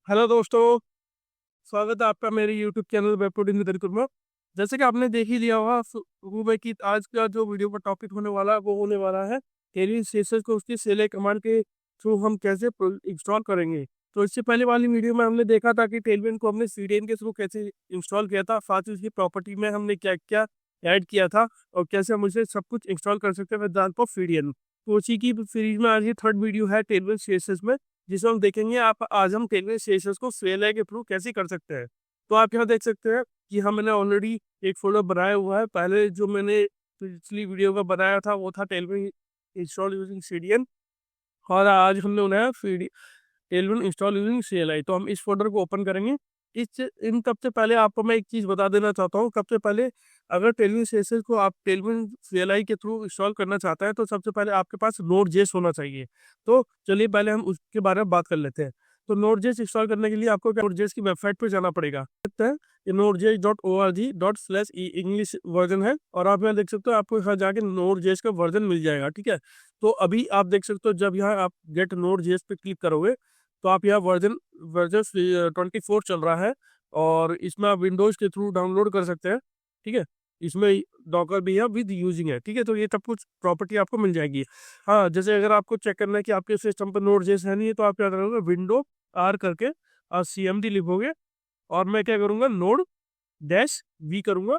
Hello दोस्तों, स्वागत है आपका मेरे YouTube channel web coding with Tariqur में। जैसे कि आपने देख ही लिया होगा शुरू में कि आज का जो वीडियो का टॉपिक होने वाला है वो होने वाला है टेलविन सीएसएस को उसकी सेल कमांड के थ्रू हम कैसे इंस्टॉल करेंगे। तो इससे पहले वाली वीडियो में हमने देखा था कि टेलविन को हमने सीडीएन के थ्रू कैसे इंस्टॉल किया था, साथ ही उसकी प्रॉपर्टी में हमने क्या क्या ऐड किया था और कैसे हम उसे सब कुछ इंस्टॉल कर सकते हैं with the help of CDN. तो उसी की सीरीज में आज ये थर्ड वीडियो है टेलविन सीएसएस में, जिसमें हम देखेंगे आज हम टेलविन सीएसएस को सीएलआई के थ्रू कैसे कर सकते हैं। तो आप यहाँ देख सकते हैं कि हम मैंने ऑलरेडी एक फोल्डर बनाया हुआ है। पहले जो मैंने पिछली वीडियो का बनाया था वो था टेलविन इंस्टॉल यूजिंग सीडीएन, और आज हमने बनाया टेलविन इंस्टॉल यूजिंग सीएलआई। तो हम इस फोल्डर को ओपन करेंगे। सबसे पहले आपको मैं एक चीज़ बता देना चाहता हूँ। सबसे पहले अगर टेलविन सीएसएस को आप टेलविन सीएलआई के थ्रू इंस्टॉल करना चाहते हैं तो सबसे पहले आपके पास नोड.जेएस होना चाहिए। तो चलिए पहले हम उसके बारे में बात कर लेते हैं। तो नोड.जेएस इंस्टॉल करने के लिए आपको नोड.जेएस की वेबसाइट पर जाना पड़ेगा। ये node.js.org./ इंग्लिश वर्जन है, और आप यहाँ देख सकते हो आपको यहाँ जाके नोड.जेएस का वर्जन मिल जाएगा। ठीक है, तो अभी आप देख सकते हो जब यहाँ आप गेट नोड.जेएस पे क्लिक करोगे तो आप यहाँ वर्जन वर्जन 24 चल रहा है, और इसमें आप विंडोज के थ्रू डाउनलोड कर सकते हैं। ठीक है, इसमें डॉकर भी है विद यूजिंग है। ठीक है, तो ये सब कुछ प्रॉपर्टी आपको मिल जाएगी। हाँ, जैसे अगर आपको चेक करना है कि आपके सिस्टम पर नोड.जेएस है नहीं है तो आप क्या करोगे, विंडो आर करके और CMD लिखोगे, और मैं क्या करूँगा नोड-V करूँगा।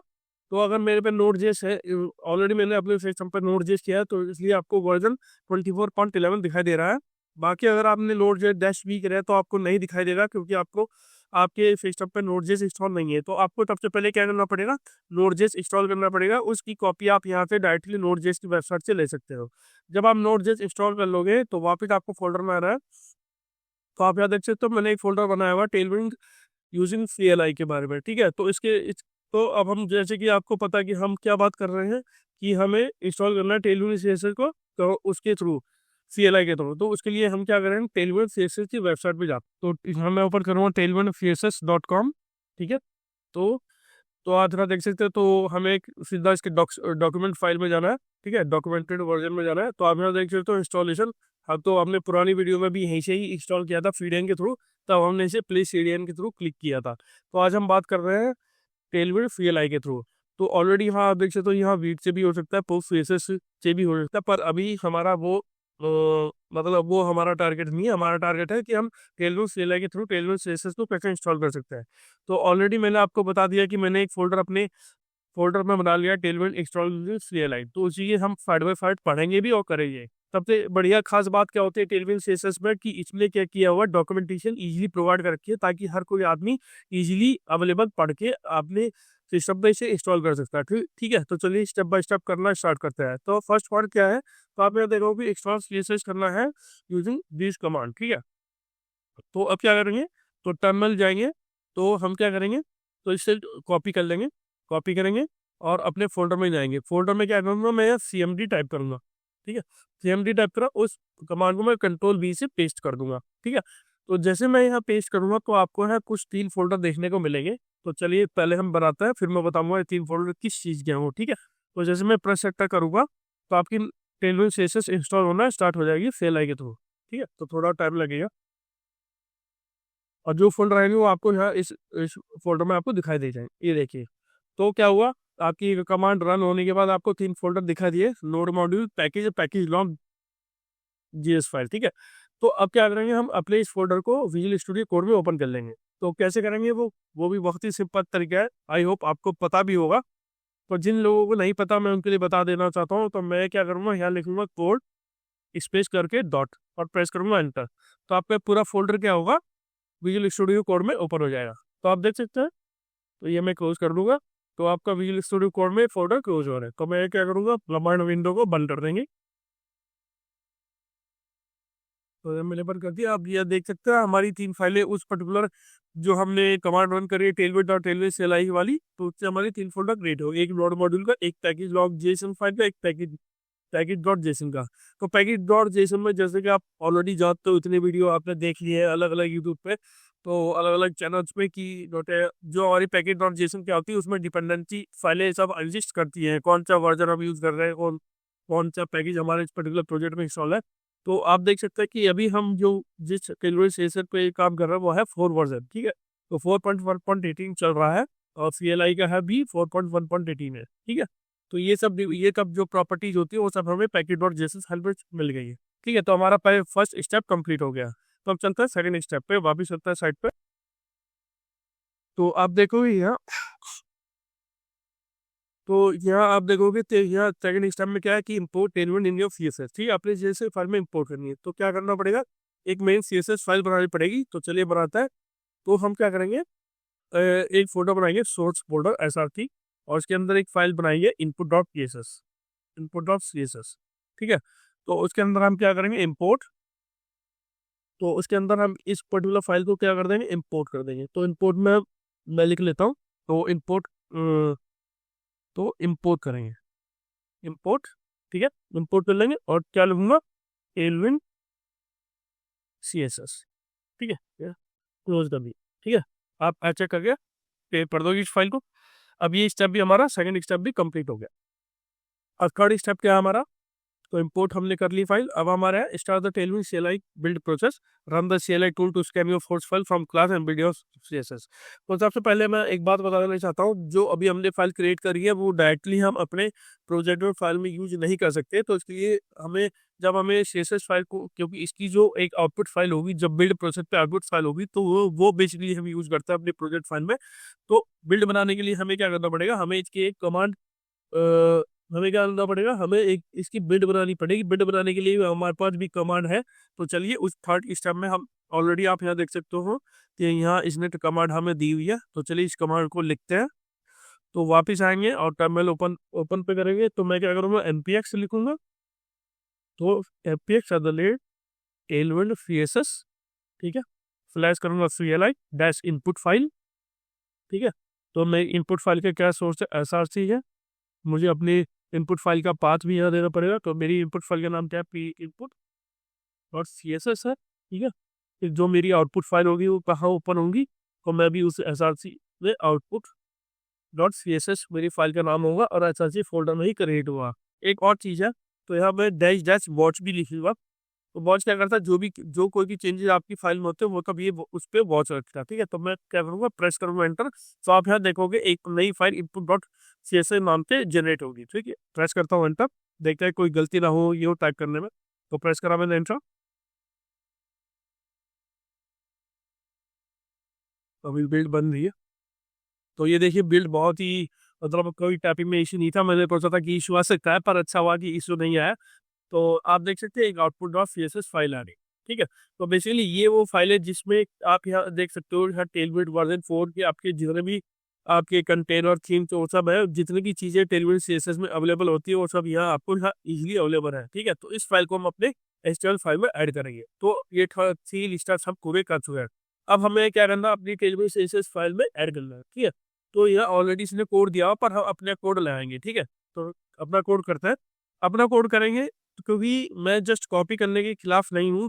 तो अगर मेरे पे नोड.जेएस है, ऑलरेडी मैंने अपने सिस्टम पर नोड.जेएस किया है तो इसलिए आपको वर्जन 24.11 दिखाई दे रहा है। बाकी अगर आपने नोड.जेएस-V करा है तो आपको नहीं दिखाई देगा, क्योंकि आपको आपके सिस्टम पे नोड.जेएस इंस्टॉल नहीं है। तो आपको सबसे पहले क्या करना पड़ेगा, नोड.जेएस इंस्टॉल करना पड़ेगा। उसकी कॉपी आप यहाँ से डायरेक्टली नोड.जेएस की वेबसाइट से ले सकते हो। जब आप नोड.जेएस इंस्टॉल कर लोगे तो वापस आपको फोल्डर में आना है। तो आप यहाँ देख सकते हो मैंने एक फोल्डर बनाया हुआ टेलविन यूजिंग सीएलआई के बारे में। ठीक है, तो तो अब हम जैसे कि आपको पता है कि हम क्या बात कर रहे हैं कि हमें इंस्टॉल करना है टेलविन सीएसएस को, तो उसके थ्रू सीएलआई के थ्रू। तो उसके लिए हम क्या करेंगे, टेलविन सीएसएस की वेबसाइट पे जाते, तो यहाँ मैं ऊपर करूँगा tailwindcss.com। ठीक है, तो आप थोड़ा देख सकते हो। तो हमें सीधा इसके डॉक्यूमेंट फाइल में जाना है। ठीक है, डॉक्यूमेंटेड वर्जन में जाना है। तो आप यहाँ देख सकते हो इंस्टॉलेशन। हाँ, तो हमने पुरानी वीडियो में भी यहीं से ही इंस्टॉल किया था सीडीएन के थ्रू, तब हमने इसे प्लीज सीडीएन के थ्रू क्लिक किया था। तो आज हम बात कर रहे हैं टेलविन सीएलआई के थ्रू। तो ऑलरेडी यहाँ आप देख सकते हो, यहाँ वीट से भी हो सकता है, पोस्ट सीएसएस से भी हो सकता है, पर अभी हमारा मतलब वो हमारा टारगेट नहीं है। हमारा टारगेट है कि हम टेलविन सीएलआई के थ्रू टेलविन सीएसएस को कैसे इंस्टॉल कर सकते हैं। तो ऑलरेडी मैंने आपको बता दिया कि मैंने एक फोल्डर में बना लिया टेलविन इंस्टॉल सीएलआई। तो उसी के हम फाइट बाय फाइट पढ़ेंगे भी और करेंगे। सबसे बढ़िया खास बात क्या होती है टेलविन सीएसएस में, कि इसमें क्या किया हुआ डॉक्यूमेंटेशन इजीली प्रोवाइड कर रखी है, ताकि हर कोई आदमी इजीली अवेलेबल पढ़ के अपने सिस्टम पे इसे इंस्टॉल कर सकता है। ठीक है, तो चलिए स्टेप बाय स्टेप करना स्टार्ट करते हैं। तो फर्स्ट पार्ट क्या है, तो आप यहाँ देखोगे इंस्टॉल सीएसएस करना है यूजिंग दिस कमांड। ठीक है, तो अब क्या करेंगे, तो टर्मिनल जाएंगे। तो हम क्या करेंगे, तो इसे कॉपी कर लेंगे, कॉपी करेंगे और अपने फोल्डर में जाएंगे। फोल्डर में क्या करूँगा, मैं CMD टाइप करूँगा। ठीक है, CMD टाइप करा, उस कमांड को मैं Ctrl+V से पेस्ट कर दूंगा। ठीक है, तो जैसे मैं यहाँ पेस्ट करूंगा तो आपको यहाँ कुछ 3 फोल्डर देखने को मिलेंगे। तो चलिए पहले हम बनाते हैं, फिर मैं बताऊंगा ये 3 फोल्डर किस चीज़ के हों। ठीक है, तो जैसे मैं प्रेस एंटर करूंगा तो आपकी टेलविन सीएसएस इंस्टॉल होना स्टार्ट हो जाएगी सीएलआई के थ्रू। ठीक है, तो थोड़ा टाइम लगेगा, और जो फोल्डर आएंगे वो आपको यहाँ इस फोल्डर में आपको दिखाई दे जाएंगे। ये देखिए, तो क्या हुआ, आपकी कमांड रन होने के बाद आपको 3 फोल्डर दिखा दिए, node module, package log, GS file. ठीक है, तो अब क्या करेंगे, हम अपने इस फोल्डर को विजुअल स्टूडियो कोड में ओपन कर लेंगे। तो कैसे करेंगे वो भी बहुत ही सिंपल तरीका है, आई होप आपको पता भी होगा। तो जिन लोगों को नहीं पता मैं उनके लिए बता देना चाहता हूँ। तो मैं क्या करूँगा, यहाँ लिखूंगा कोड स्पेस करके डॉट और प्रेस करूंगा एंटर। तो आपका पूरा फोल्डर क्या होगा, विजुअल स्टूडियो कोड में ओपन हो जाएगा। तो आप देख सकते हैं, तो ये मैं क्लोज कर दूंगा। तो आपका विजुअल स्टूडियो कोड में फोल्डर क्लोज हो रहा है। तो मैं क्या करूंगा, कमांड विंडो को बंद कर देंगे। तो ये मैंने बंद कर दिया। आप ये देख सकते हैं हमारी 3 फाइलें उस पर्टिकुलर जो हमने कमांड रन करी है tailwind.tailwind CLI वाली, तो उससे हमारी 3 फोल्डर क्रिएट हो गए, एक नोड मॉड्यूल का, एक पैकेज लॉग जेसन फाइल का, एक पैकेज डॉट जेसन का। तो पैकेज डॉट जेसन में जैसे कि आप ऑलरेडी जानते हो, इतने वीडियो आपने देख लिए हैं अलग अलग यूट्यूब पे, तो अलग अलग चैनल्स पे, कि जो हमारी पैकेज डॉट जेसन क्या होती है, उसमें डिपेंडेंसी फाइलें सब एग्जिस्ट करती हैं, कौन सा वर्जन हम यूज़ कर रहे हैं, कौन कौन सा पैकेज हमारे इस पर्टिकुलर प्रोजेक्ट में इंस्टॉल है। तो आप देख सकते हैं कि अभी हम जो जिस टेलविंड सीएसएस पे काम कर रहे हैं वो है 4 वर्जन, ठीक है। तो 4.1.18 चल रहा है और CLI का है भी 4.1.18 है, ठीक है। तो ये सब जो प्रॉपर्टीज होती है वो सब हमें पैकेट और जेसन फाइल पर मिल गई है, ठीक है। तो हमारा फर्स्ट स्टेप कंप्लीट हो गया। तो अब चलते हैं सेकंड स्टेप पे, वापिस चलता है साइड पे। तो आप देखोगे यहाँ, तो यहाँ आप देखोगे तो यहाँ सेकंड स्टेप में क्या है कि import Tailwind in your CSS, ठीक है। आपने जैसे फाइल में इंपोर्ट करनी है तो क्या करना पड़ेगा, एक मेन सीएसएस फाइल बनानी पड़ेगी। तो चलिए बनाता है। तो हम क्या करेंगे, एक फोल्डर बनाएंगे सोर्स फोल्डर SRC, और उसके अंदर एक फाइल बनाएंगे input.css, ठीक है। तो उसके अंदर हम क्या करेंगे, इंपोर्ट। तो उसके अंदर हम इस पर्टिकुलर फाइल को क्या कर देंगे, इंपोर्ट कर देंगे। तो इंपोर्ट में मैं लिख लेता हूँ। तो इंपोर्ट करेंगे, इंपोर्ट, ठीक है। इंपोर्ट कर लेंगे और क्या लिखूंगा, टेलविंड CSS, ठीक है। क्लोज कर दिया, ठीक है। आप ऐसे करके सेव कर दोगे इस फाइल को। अब ये स्टेप भी हमारा, सेकंड स्टेप भी कंप्लीट हो गया। अब थर्ड स्टेप क्या है हमारा, तो इंपोर्ट हमने कर ली फाइल। अब हमारा है start the Tailwind CLI build process, run the CLI tool to scan your source file from class and build your CSS। तो सबसे पहले मैं एक बात बता देना चाहता हूँ, जो अभी हमने फाइल क्रिएट करी है वो डायरेक्टली हम अपने प्रोजेक्ट में फाइल में यूज नहीं कर सकते। तो इसके लिए हमें, जब हमें CSS फाइल को, क्योंकि इसकी जो एक आउटपुट फाइल होगी, जब बिल्ड प्रोसेस पे आउटपुट फाइल होगी, तो वो बेसिकली हम यूज करते हैं अपने प्रोजेक्ट फाइल में। तो बिल्ड बनाने के लिए हमें क्या करना पड़ेगा, हमें इसकी एक कमांड, हमें क्या करना पड़ेगा, हमें एक इसकी बिल्ड बनानी पड़ेगी। बिल्ड बनाने के लिए हमारे पास भी कमांड है। तो चलिए उस थर्ड स्टेप में हम ऑलरेडी, आप यहाँ देख सकते हो कि यहाँ इसने कमांड हमें दी हुई है। तो चलिए इस कमांड को लिखते हैं। तो वापस आएंगे और टर्मिनल ओपन ओपन पे करेंगे। तो मैं क्या करूँगा, npx लिखूंगा। तो npx टेलविंड CSS, ठीक है, फ्लैश करूंगा CLI डैश इनपुट फाइल, ठीक है। तो मैं इनपुट फाइल के क्या सोर्स है, SRC है। मुझे अपनी इनपुट फाइल का पाथ भी यहाँ देना पड़ेगा। तो मेरी इनपुट फाइल का नाम क्या है, p input और CSS है, ठीक है। फिर जो मेरी आउटपुट फाइल होगी वो कहाँ ओपन होगी, तो मैं भी उस SRC में output.css मेरी फाइल का नाम होगा और SRC फोल्डर में ही क्रिएट हुआ। एक और चीज़ है, तो यहाँ मैं डैश डैश वॉच भी लिखूंगा। तो वॉच क्या करता है, जो कोई भी चेंजेस आपकी फाइल में होते हैं वो कब ये उस पर वॉच रखता है, ठीक है। तो मैं क्या करूँगा, प्रेस करूँगा एंटर। तो आप यहाँ देखोगे एक नई फाइल input.css नाम से जनरेट होगी, ठीक है। प्रेस करता हूँ एंटर, देखते हैं कोई गलती ना हो ये टाइप करने में। तो प्रेस करा मैंने एंटर, अभी बिल्ड बन रही है। तो ये देखिए बिल्ड बहुत ही, मतलब कोई टाइपिंग में इशू नहीं था। मैंने सोचा था कि इशू आ सकता है, पर अच्छा हुआ कि इशू नहीं आया। तो आप देख सकते हैं एक output.css फाइल आ रही, ठीक है। तो बेसिकली ये वो फाइल है जिसमें आप यहाँ देख सकते हो, यहाँ टेलविंड वर्जन 4 के आपके जितने भी आपके कंटेनर थीम तो वो सब है, जितनी भी चीज़ें टेलविंड CSS में अवेलेबल होती है वो सब यहाँ आपको यहाँ इजीली अवेलेबल है, ठीक है। तो इस फाइल को हम अपने HTML फाइल में ऐड करेंगे। तो ये थ्री स्टेप्स हम पूरे कर चुके हैं। अब हमें क्या करना, अपनी टेलविंड CSS फाइल में ऐड करना है, ठीक है। तो यहाँ ऑलरेडी इसने कोड दिया हुआ, पर हम अपने कोड लगाएंगे, ठीक है। तो अपना कोड करते हैं, अपना कोड करेंगे। क्योंकि मैं जस्ट कॉपी करने के खिलाफ नहीं हूँ,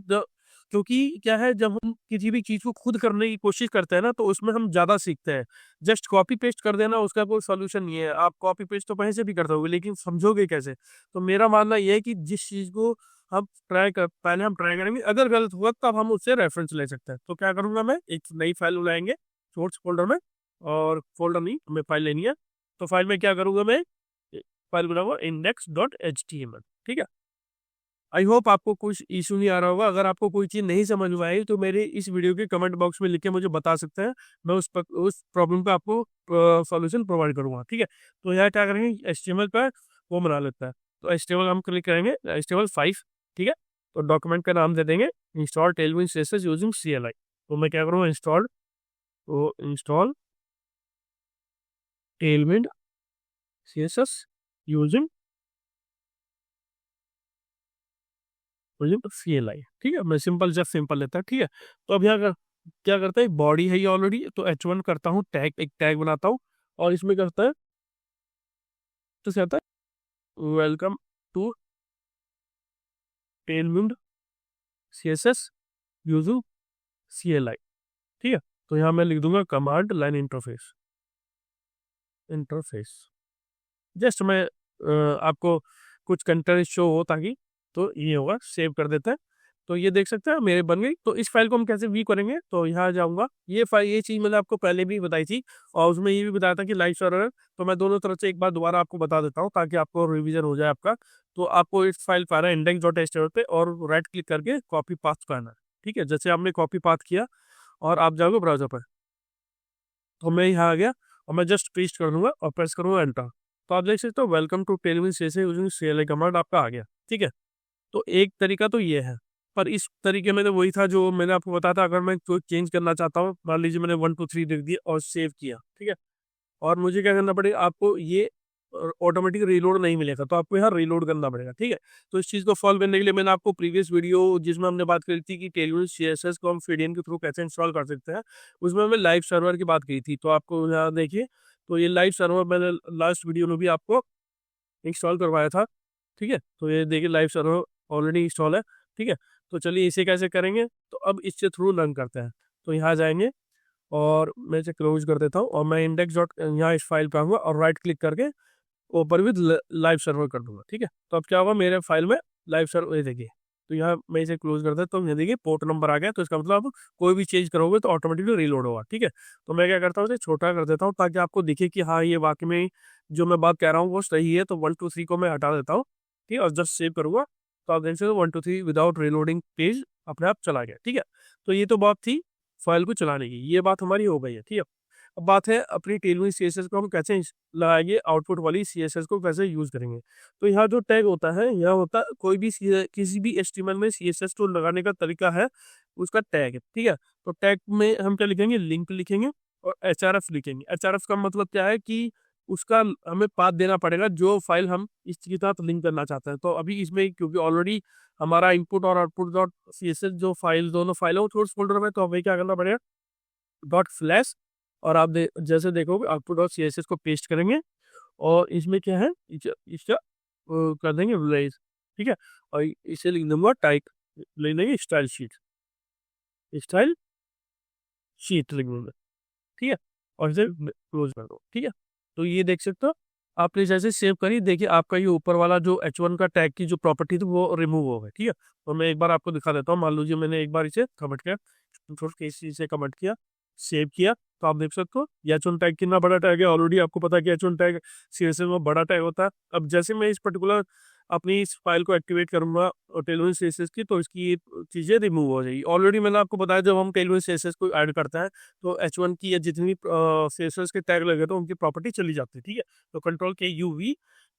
क्योंकि क्या है, जब हम किसी भी चीज़ को खुद करने की कोशिश करते हैं ना, तो उसमें हम ज़्यादा सीखते हैं। जस्ट कॉपी पेस्ट कर देना उसका कोई सोल्यूशन नहीं है। आप कॉपी पेस्ट तो कहीं से भी कर दोगे, लेकिन समझोगे कैसे। तो मेरा मानना यह है कि जिस चीज़ को हम पहले हम ट्राई करेंगे, अगर गलत हुआ तब हम उससे रेफरेंस ले सकते हैं। तो क्या करूँगा, मैं एक नई फाइल बुलाएंगे सोर्स फोल्डर में, और फोल्डर नहीं, हमें फाइल लेनी है। तो फाइल में क्या करूँगा, मैं फाइल बनाऊंगा index.html, ठीक है। आई होप आपको कुछ इशू नहीं आ रहा होगा। अगर आपको कोई चीज़ नहीं समझ में आई तो मेरे इस वीडियो के कमेंट बॉक्स में लिख के मुझे बता सकते हैं। मैं उस प्रॉब्लम का आपको सॉल्यूशन प्रोवाइड करूंगा, ठीक है। तो यहाँ क्या करेंगे, HTML पर वो बना लेता है। तो HTML हम क्लिक करेंगे, HTML5, ठीक है। तो डॉक्यूमेंट का नाम दे देंगे install Tailwind CSS using CLI। तो मैं क्या करूँगा, install Tailwind CSS using CLI, ठीक है। मैं सिंपल लेता है, ठीक है। तो अब यहाँ क्या करता है, बॉडी है ये ऑलरेडी, तो H1 करता हूँ, एक टैग बनाता हूँ, और इसमें करता है, तो क्या आता है, welcome to Tailwind CSS using CLI, ठीक है। तो यहाँ मैं लिख दूंगा कमांड लाइन इंटरफेस। जस्ट मैं आपको कुछ कंटेंट शो हो ताकि तो ये होगा, सेव कर देते हैं। तो ये देख सकते हैं मेरे बन गई। तो इस फाइल को हम कैसे व्यू करेंगे, तो यहाँ जाऊँगा। ये फाइल, ये चीज़ मैंने आपको पहले भी बताई थी और उसमें ये भी बताया था कि लाइव सर्वर है। तो मैं दोनों तरफ से एक बार दोबारा आपको बता देता हूँ ताकि आपको रिवीजन हो जाए आपका। तो आपको इस फाइल पर आना है index.html पे और राइट क्लिक करके कॉपी पास्ट करना है। ठीक है, जैसे आपने कॉपी पास्ट किया और आप जाओगे ब्राउजर पर, तो मैं यहाँ आ गया और मैं जस्ट पेस्ट कर दूंगा और प्रेस करूंगा एंटर। तो आप देख सकते हो welcome to Tailwind CSS using CLI command आपका आ गया। ठीक है, तो एक तरीका तो ये है, पर इस तरीके में तो वही था जो मैंने आपको बताया था। अगर मैं कोई चेंज करना चाहता हूँ, मान लीजिए मैंने 1 2 3 लिख दिया और सेव किया, ठीक है, और मुझे क्या करना पड़ेगा, आपको ये ऑटोमेटिक रीलोड नहीं मिलेगा, तो आपको यहाँ रीलोड करना पड़ेगा। ठीक है, तो इस चीज़ को सॉल्व करने के लिए मैंने आपको प्रीवियस वीडियो जिसमें हमने बात करी थी कि टेलविन CSS को हम फीडीएन के थ्रू कैसे इंस्टॉल कर सकते हैं, उसमें हमने लाइव सर्वर की बात की थी। तो आपको यहाँ देखिए, तो ये लाइव सर्वर मैंने लास्ट वीडियो में भी आपको इंस्टॉल करवाया था। ठीक है, तो ये देखिए लाइव सर्वर ऑलरेडी इंस्टॉल है। ठीक है, तो चलिए इसे कैसे करेंगे, तो अब इससे थ्रू रन करते हैं। तो यहाँ जाएंगे और मैं इसे क्लोज कर देता हूँ और मैं इंडेक्स डॉट यहाँ इस फाइल पे आऊँगा और राइट क्लिक करके ओपन विद लाइव सर्वर कर दूंगा। ठीक है, तो अब क्या होगा, मेरे फाइल में लाइव सर्वर, ये देखिए, तो यहाँ मैं इसे क्लोज करता हूँ। तो ये देखिए पोर्ट नंबर आ गया, तो इसका मतलब आप कोई भी चेंज करोगे तो ऑटोमेटिकली रीलोड होगा। ठीक है, तो मैं क्या करता हूँ, इसे छोटा कर देता हूँ ताकि आपको दिखे कि हाँ ये वाकई में जो मैं बात कह रहा हूँ वो सही है। तो 1 2 3 को मैं हटा देता हूँ। ठीक है, और जस्ट सेव करूँगा तो आप देख सकते हो 1 2 3 विदाउट रीलोडिंग पेज अपने आप चला गया। ठीक है, तो ये तो बात थी फाइल को चलाने की, ये बात हमारी हो गई है। ठीक है, अब बात है अपनी टेलविन CSS को हम कैसे लगाएंगे, आउटपुट वाली CSS को कैसे यूज करेंगे। तो यहाँ जो टैग होता है, यहाँ होता है कोई भी किसी भी HTML में CSS को लगाने का तरीका है, उसका टैग है। ठीक है, तो टैग में हम क्या लिखेंगे, लिंक लिखेंगे और HRF लिखेंगे। HRF का मतलब क्या है कि उसका हमें पाथ देना पड़ेगा जो फाइल हम इसके साथ लिंक करना चाहते हैं। तो अभी इसमें क्योंकि ऑलरेडी हमारा इनपुट और आउटपुट डॉट CSS जो फाइल, दोनों फाइल है वो सोर्स फोल्डर में, तो हमें क्या करना पड़ेगा, डॉट स्लैश, और आप जैसे देखोगे आउटपुट डॉट CSS को पेस्ट करेंगे और इसमें क्या है, इसका कर देंगे विलेज। ठीक है, और इसे लिख दूंगा टाइप, लिख देंगे स्टाइल शीट, स्टाइल शीट लिख दूंगा। ठीक है, और इसे क्लोज कर दो। ठीक है, तो ये देख सकते हो आपने जैसे सेव करी, देखिए आपका ये ऊपर वाला जो H1 का टैग की जो प्रॉपर्टी थी वो रिमूव हो गई। ठीक है, तो मैं एक बार आपको दिखा देता हूँ। मान लीजिए मैंने एक बार इसे कमेंट किया, से कमेंट किया, सेव किया, तो आप देख सकते हो ये H1 टैग कितना बड़ा टैग है। ऑलरेडी आपको पता है कि H1 टैग CSS में बड़ा टैग होता है। अब जैसे मैं इस पर्टिकुलर अपनी इस फाइल को एक्टिवेट करूंगा टेलविन CSS की, तो इसकी ये चीज़ें रिमूव हो जाएगी। ऑलरेडी मैंने आपको बताया जब हम टेलविन CSS को ऐड करते हैं तो H1 की या जितनी CSS के टैग लगे तो उनकी प्रॉपर्टी चली जाती है। ठीक है, तो Ctrl+K+U+V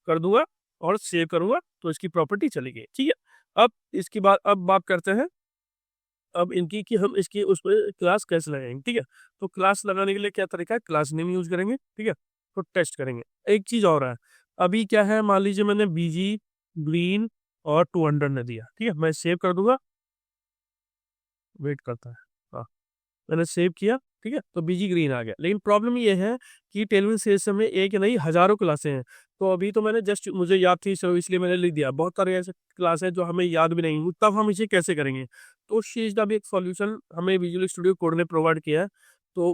कर दूंगा और सेव करूंगा तो इसकी प्रॉपर्टी चली गई। ठीक है, अब इसकी बात, अब बात करते हैं अब इनकी कि हम इसकी उस पर क्लास कैसे लगाएंगे। ठीक है, तो क्लास लगाने के लिए क्या तरीका है, क्लास नेम यूज करेंगे। ठीक है, तो टेस्ट करेंगे। एक चीज और है, अभी क्या है, मान लीजिए मैंने BG ग्रीन और 200 ने दिया। ठीक है, मैं सेव कर दूंगा, वेट करता है, हाँ मैंने सेव किया। ठीक है, तो BG ग्रीन आ गया। लेकिन प्रॉब्लम ये है कि टेलविन CSS में एक नहीं हजारों क्लासें हैं। तो अभी तो मैंने जस्ट, मुझे याद थी सो इसलिए मैंने लिख दिया। बहुत सारे ऐसे क्लास है जो हमें याद भी नहीं, तब हम इसे कैसे करेंगे। तो उस चीज़ का भी एक सॉल्यूशन हमें विजुअल स्टूडियो कोड ने प्रोवाइड किया है। तो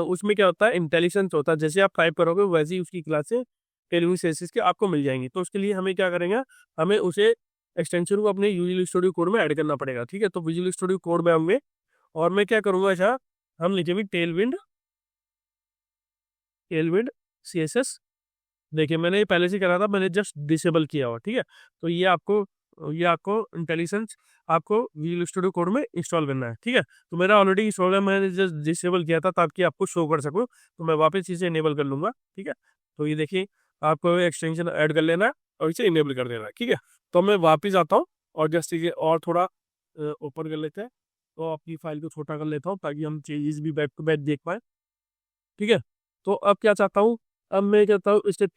उसमें क्या होता है, इंटेलिजेंस होता है। जैसे आप टाइप करोगे वैसे ही उसकी क्लासें टेलविन CSS के आपको मिल जाएंगी। तो उसके लिए हमें क्या करेंगे, हमें उसे एक्सटेंशन को अपने विजुअल स्टूडियो कोड में ऐड करना पड़ेगा। ठीक है, तो विजुअल स्टूडियो कोड में हमें, और मैं क्या करूंगा, अच्छा हम लिखेंगे टेलविंड, टेलविंड CSS। देखिए मैंने ये पहले से करा था, मैंने जस्ट डिसेबल किया हुआ। ठीक है, तो ये आपको इंटेलिजेंस आपको विजुअल स्टूडियो कोड में इंस्टॉल करना है। ठीक है, तो मेरा ऑलरेडी इंस्टॉल है, मैंने जस्ट डिसेबल किया था ताकि आपको शो कर सकूं। तो मैं वापस इसे इनेबल कर लूंगा। ठीक है, तो ये देखिए आपको एक्सटेंशन ऐड कर लेना है और इसे इनेबल कर देना है। ठीक है, तो मैं वापस आता हूँ और जस्ट ये और थोड़ा ओपन कर लेते हैं। तो अपनी फाइल को छोटा कर लेता हूँ ताकि हम चेंजेस भी बैक टू बैक देख पाए। ठीक है, तो अब क्या चाहता हूँ, अब मैं कहता हूँ इसके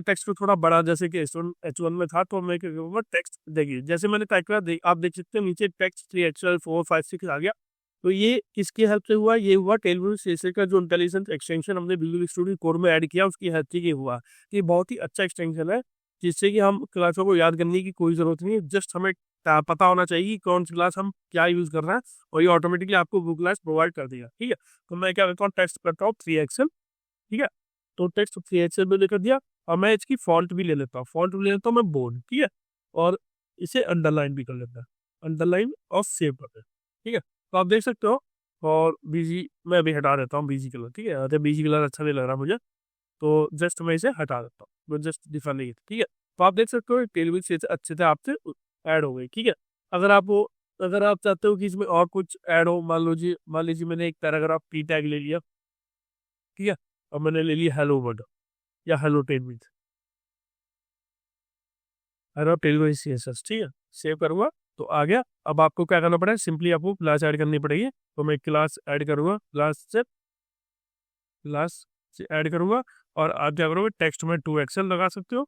टेक्स्ट को थोड़ा बड़ा, जैसे कि H1 में था, तो मैं क्या करूँगा, टेक्स्ट देखिए जैसे मैंने टाइप करा, आप देख सकते हैं नीचे टेक्स्ट 3XL 4 5 6 आ गया। तो ये किसकी हेल्प से हुआ, ये हुआ टेलविन CSS का जो इंटेलिजेंस एक्सटेंशन हमने विजुअल स्टूडियो कोड में ऐड किया उसकी हेल्प से ये हुआ। ये बहुत ही अच्छा एक्सटेंशन है जिससे कि हम क्लासों को याद करने की कोई जरूरत नहीं है। जस्ट हमें पता होना चाहिए कि कौन सी क्लास हम क्या यूज कर रहे हैं और ये ऑटोमेटिकली आपको वो क्लास प्रोवाइड कर देगा। ठीक है, तो मैं क्या करता हूँ, टेक्स्ट करता हूँ 3XL। ठीक है, तो टेक्स्ट 3XL में लेकर दिया और मैं इसकी फॉन्ट भी ले लेता हूँ, फॉन्ट भी ले लेता हूँ मैं बोल्ड। ठीक है, और इसे अंडरलाइन भी कर लेते हैं, अंडरलाइन और सेव करते हैं। ठीक है, तो आप देख सकते हो। और बीजी मैं अभी हटा देता हूँ बीजी कलर। ठीक है, अरे बीजी कलर अच्छा नहीं लग रहा मुझे, तो जस्ट मैं इसे हटा देता हूँ, वो जस्ट दिखा नहीं है। ठीक है, तो आप देख सकते हो टेलविन से अच्छे से आपसे ऐड हो गई। ठीक है, अगर आप वो अगर आप चाहते हो कि इसमें और कुछ ऐड हो, मान लीजिए मैंने एक पैराग्राफ पी टैग ले लिया। ठीक है, और मैंने ले लिया हेलो वर्ड या hello Tailwind, hello Tailwind CSS। ठीक है, सेव करूंगा तो आ गया। अब आपको क्या करना पड़ेगा, सिंपली आपको क्लास ऐड करनी पड़ेगी। तो मैं क्लास ऐड करूंगा, क्लास से ऐड करूंगा। और आप क्या करोगे, टेक्स्ट में 2 एक्सेल लगा सकते हो,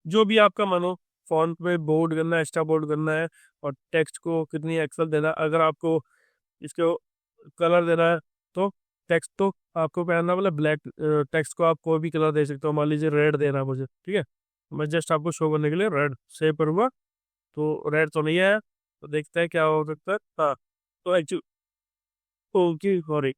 जो भी आपका मन हो। फॉन्ट में बोल्ड करना है, एक्स्ट्रा बोल्ड करना है, और टेक्स्ट को कितनी एक्सेल देना है। अगर आपको इसको कलर देना है तो टेक्स्ट तो आपको पहनना, मतलब ब्लैक टेक्स्ट को आप कोई भी कलर दे सकते हो। मान लीजिए रेड देना है मुझे। ठीक है, मैं जस्ट आपको शो करने के लिए रेड सेव करूंगा। तो रेड तो नहीं आया, तो देखते हैं क्या हो सकता है। हाँ, तो एक्चुअली ओके, सॉरी,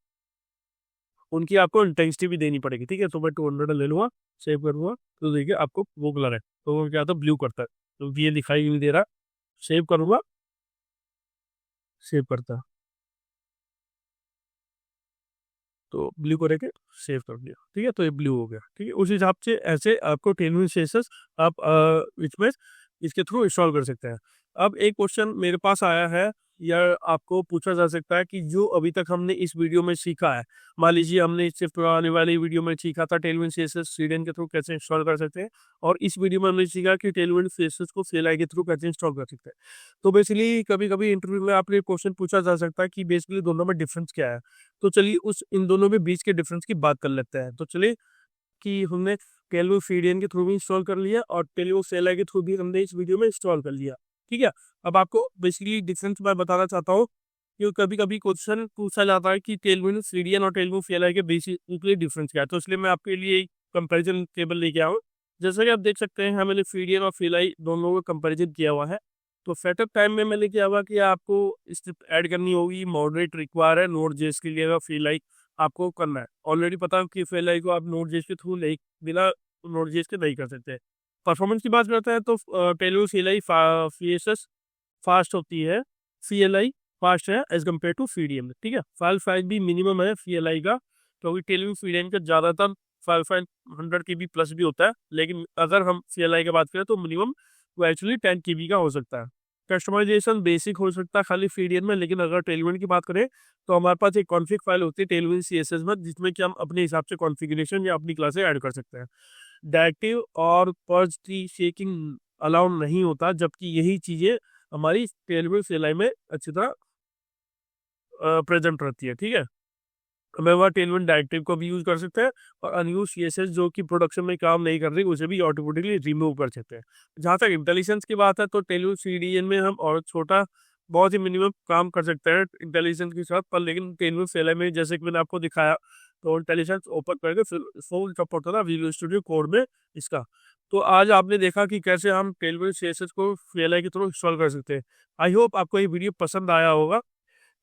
उनकी आपको इंटेंसिटी भी देनी पड़ेगी। ठीक है, तो मैं 200 ले लूंगा, सेव करूंगा। तो देखिए आपको वो कलर है, तो वो क्या था, ब्लू करता है। तो ये दिखाई नहीं दे रहा, सेव करूंगा, सेव करता, तो ब्लू करके सेव कर दिया। ठीक है, तो ये ब्लू हो गया। ठीक है, उस हिसाब से ऐसे आपको टेलविन सेसेस आप इसमें इसके थ्रू इंस्टॉल कर सकते हैं। अब एक क्वेश्चन मेरे पास आया है, या आपको पूछा जा सकता है कि जो अभी तक हमने इस वीडियो में सीखा है, मान लीजिए हमने इससे पुराने वाली वीडियो में सीखा था टेलविन सीएसएस सीडेन के थ्रू कैसे इंस्टॉल कर सकते हैं, और इस वीडियो में हमने सीखा कि टेलविन सीएसएस को CLI के थ्रू कैसे इंस्टॉल कर सकते हैं। तो बेसिकली कभी कभी इंटरव्यू में आपको क्वेश्चन पूछा जा सकता है कि बेसिकली दोनों में डिफरेंस क्या है। तो चलिए उस इन दोनों में बीच के डिफरेंस की बात कर लेते हैं। तो चलिए कि हमने टेलविन सीडेन के थ्रू भी इंस्टॉल कर लिया, और टेलविन CLI के थ्रू भी हमने इस वीडियो में इंस्टॉल कर लिया। ठीक है, अब आपको बेसिकली डिफरेंस मैं बताना चाहता हूँ, क्योंकि कभी कभी क्वेश्चन पूछा जाता है कि टेलविन सीडीएन और टेलविन CLI के बेसिकली डिफरेंस क्या है। तो इसलिए मैं आपके लिए एक कंपैरिजन टेबल लेके आया हूँ। जैसा कि आप देख सकते हैं, मैंने सीडीएन और CLI दोनों का कंपैरिजन किया हुआ है। तो सेटअप टाइम में मैं लेके आया कि आपको स्क्रिप्ट ऐड करनी होगी, मॉडरेट रिक्वायर है नोड जेएस के लिए, CLI आपको करना है। ऑलरेडी पता है कि CLI को आप नोड जेएस के थ्रू नहीं, बिना नोड जेएस के नहीं कर सकते। परफॉर्मेंस की बात करते हैं तो टेलविन CLI CSS फास्ट होती है, CLI फास्ट है एज कम्पेयर टू CDM। ठीक है, फाइल साइज भी मिनिमम है CLI का, क्योंकि टेलविन CDM का ज़्यादातर 500 KB प्लस भी होता है, लेकिन अगर हम CLI की बात करें तो मिनिमम वो एक्चुअली 10 KB का हो सकता है। कस्टमाइजेशन बेसिक हो सकता है खाली CDN में, लेकिन अगर टेलविन की बात करें तो हमारे पास एक कॉन्फ़िग फाइल होती है टेलविन CSS में, जिसमें कि हम अपने हिसाब से कॉन्फ़िगरेशन या अपनी क्लासें ऐड कर सकते हैं। डायरेक्टिव और पर्ज ट्री शेकिंग अलाउ नहीं होता, जबकि यही चीज़ें हमारी टेलविन CLI में अच्छी तरह प्रेजेंट रहती है। ठीक है, हमें वह टेलविन डायरेक्टिव को भी यूज कर सकते हैं, और अनयूज CSS जो कि प्रोडक्शन में काम नहीं कर रही उसे भी ऑटोमेटिकली रिमूव कर सकते हैं। जहाँ तक इंटेलिजेंस की बात है, तो टेलविन CDN में हम और छोटा बहुत ही मिनिमम काम कर सकते हैं इंटेलिजेंस के साथ, पर लेकिन टेलविन CLI में जैसे कि मैंने आपको दिखाया, तो इंटेलिजेंस ओपन करके फिर फुल सपोर्ट होता है विजुअल स्टूडियो कोड में इसका। तो आज आपने देखा कि कैसे हम टेलविन CSS को CLI के थ्रू इंस्टॉल कर सकते हैं। आई होप आपको ये वीडियो पसंद आया होगा।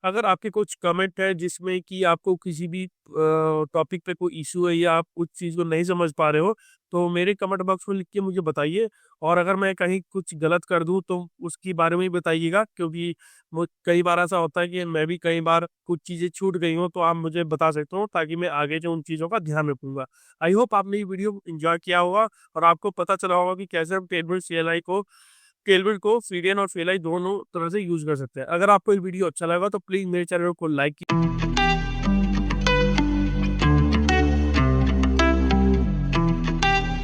अगर आपके कुछ कमेंट है जिसमें कि आपको किसी भी टॉपिक पे कोई इशू है, या आप उस चीज़ को नहीं समझ पा रहे हो, तो मेरे कमेंट बॉक्स में लिख के मुझे बताइए। और अगर मैं कहीं कुछ गलत कर दूं तो उसके बारे में ही बताइएगा, क्योंकि कई बार ऐसा होता है कि मैं भी कई बार कुछ चीज़ें छूट गई हूँ, तो आप मुझे बता सकते हो, ताकि मैं आगे जो उन चीज़ों का ध्यान रखूंगा। आई होप आपने ये वीडियो एंजॉय किया होगा, और आपको पता चला होगा कि कैसे हम टेलविन को सीडीएन और CLI दोनों तरह से यूज कर सकते हैं। अगर आपको ये वीडियो अच्छा लगा तो प्लीज मेरे चैनल को लाइक